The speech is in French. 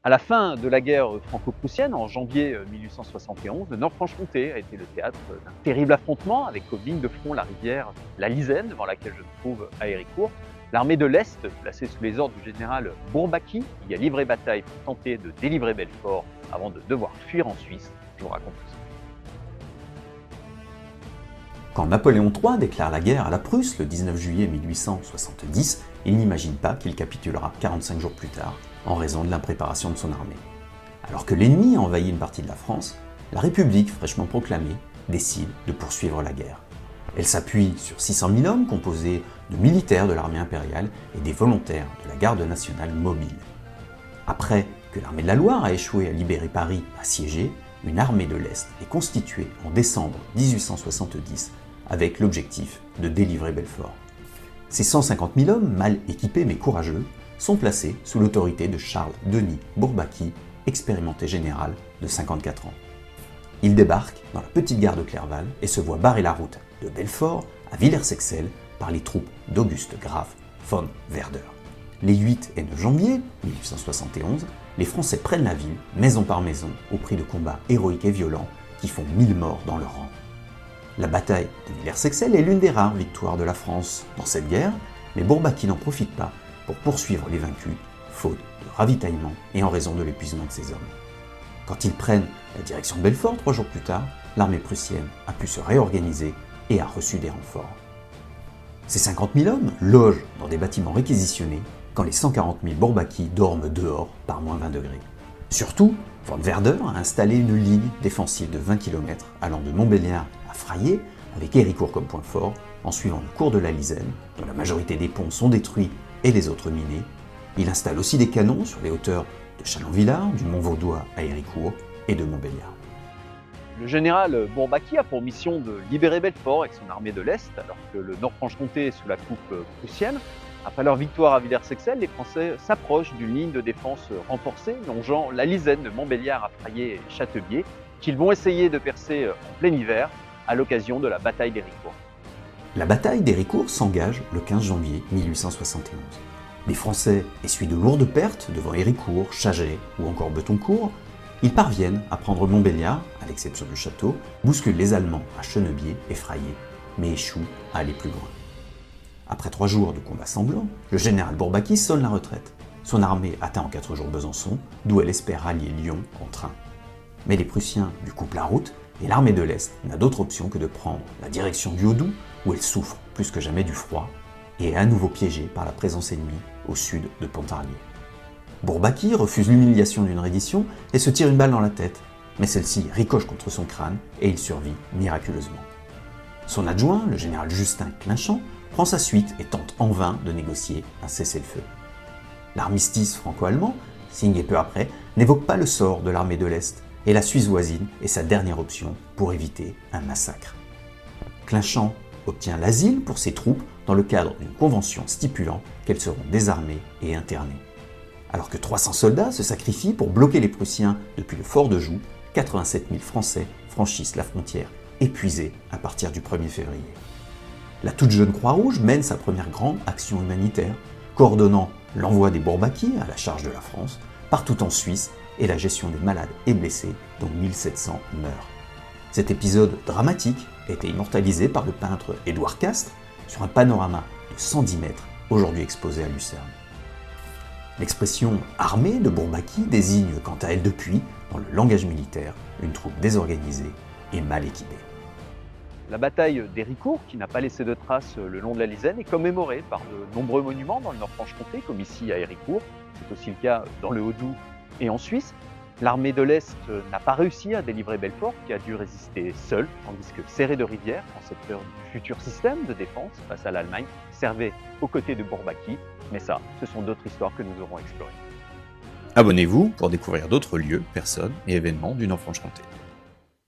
À la fin de la guerre franco-prussienne, en janvier 1871, le Nord-Franche-Comté a été le théâtre d'un terrible affrontement avec comme ligne de front la rivière la Lisenne, devant laquelle je me trouve à Héricourt. L'armée de l'Est, placée sous les ordres du général Bourbaki, y a livré bataille pour tenter de délivrer Belfort avant de devoir fuir en Suisse. Je vous raconte tout ça. Quand Napoléon III déclare la guerre à la Prusse le 19 juillet 1870, il n'imagine pas qu'il capitulera 45 jours plus tard en raison de l'impréparation de son armée. Alors que l'ennemi a envahi une partie de la France, la République fraîchement proclamée décide de poursuivre la guerre. Elle s'appuie sur 600 000 hommes composés de militaires de l'armée impériale et des volontaires de la garde nationale mobile. Après que l'armée de la Loire a échoué à libérer Paris assiégé, une armée de l'Est est constituée en décembre 1870 avec l'objectif de délivrer Belfort. Ces 150 000 hommes, mal équipés mais courageux, sont placés sous l'autorité de Charles-Denis Bourbaki, expérimenté général de 54 ans. Il débarque dans la petite gare de Clerval et se voit barrer la route de Belfort à Villers-Sexel par les troupes d'Auguste Graf von Werder. Les 8 et 9 janvier 1871, les Français prennent la ville, maison par maison, au prix de combats héroïques et violents qui font 1000 morts dans leur rang. La bataille de Villers-Sexel est l'une des rares victoires de la France dans cette guerre, mais Bourbaki n'en profite pas pour poursuivre les vaincus, faute de ravitaillement et en raison de l'épuisement de ses hommes. Quand ils prennent la direction de Belfort 3 jours plus tard, l'armée prussienne a pu se réorganiser et a reçu des renforts. Ces 50 000 hommes logent dans des bâtiments réquisitionnés quand les 140 000 Bourbaki dorment dehors par moins 20 degrés. Surtout, von Werder a installé une ligne défensive de 20 km allant de Montbéliard à Frayé, avec Héricourt comme point fort, en suivant le cours de la Lisenne, dont la majorité des ponts sont détruits et les autres minés. Il installe aussi des canons sur les hauteurs de Chalon-Villard, du Mont-Vaudois à Héricourt et de Montbéliard. Le général Bourbaki a pour mission de libérer Belfort avec son armée de l'Est, alors que le Nord-Franche-Comté est sous la coupe prussienne. Après leur victoire à Villers-Sexel, les Français s'approchent d'une ligne de défense renforcée, longeant la Lisenne de Montbéliard à Frayé et Châteaubier, qu'ils vont essayer de percer en plein hiver, à l'occasion de la bataille d'Héricourt. La bataille d'Héricourt s'engage le 15 janvier 1871. Les Français essuient de lourdes pertes devant Héricourt, Chagey ou encore Betoncourt. Ils parviennent à prendre Montbéliard, à l'exception du château, bousculent les Allemands à Chenebier et Frayé, mais échouent à aller plus loin. Après 3 jours de combats sanglants, le général Bourbaki sonne la retraite. Son armée atteint en 4 jours Besançon, d'où elle espère rallier Lyon en train. Mais les Prussiens lui coupent la route et l'armée de l'Est n'a d'autre option que de prendre la direction du Haut-Doubs, où elle souffre plus que jamais du froid, et est à nouveau piégée par la présence ennemie au sud de Pontarlier. Bourbaki refuse l'humiliation d'une reddition et se tire une balle dans la tête, mais celle-ci ricoche contre son crâne et il survit miraculeusement. Son adjoint, le général Justin Clinchamp, prend sa suite et tente en vain de négocier un cessez-le-feu. L'armistice franco-allemand, signé peu après, n'évoque pas le sort de l'armée de l'Est, et la Suisse voisine est sa dernière option pour éviter un massacre. Clinchamp obtient l'asile pour ses troupes dans le cadre d'une convention stipulant qu'elles seront désarmées et internées. Alors que 300 soldats se sacrifient pour bloquer les Prussiens depuis le fort de Joux, 87 000 Français franchissent la frontière, épuisés à partir du 1er février. La toute jeune Croix-Rouge mène sa première grande action humanitaire, coordonnant l'envoi des Bourbaki à la charge de la France, partout en Suisse, et la gestion des malades et blessés, dont 1700 meurent. Cet épisode dramatique a été immortalisé par le peintre Édouard Castres sur un panorama de 110 mètres, aujourd'hui exposé à Lucerne. L'expression « armée » de Bourbaki désigne quant à elle depuis, dans le langage militaire, une troupe désorganisée et mal équipée. La bataille d'Héricourt, qui n'a pas laissé de traces le long de la Lisenne, est commémorée par de nombreux monuments dans le Nord-Franche-Comté, comme ici à Héricourt. C'est aussi le cas dans le Haut-Doubs et en Suisse. L'armée de l'Est n'a pas réussi à délivrer Belfort, qui a dû résister seule, tandis que Serré de Rivière, concepteur du futur système de défense face à l'Allemagne, servait aux côtés de Bourbaki. Mais ça, ce sont d'autres histoires que nous aurons explorées. Abonnez-vous pour découvrir d'autres lieux, personnes et événements du Nord-Franche-Comté.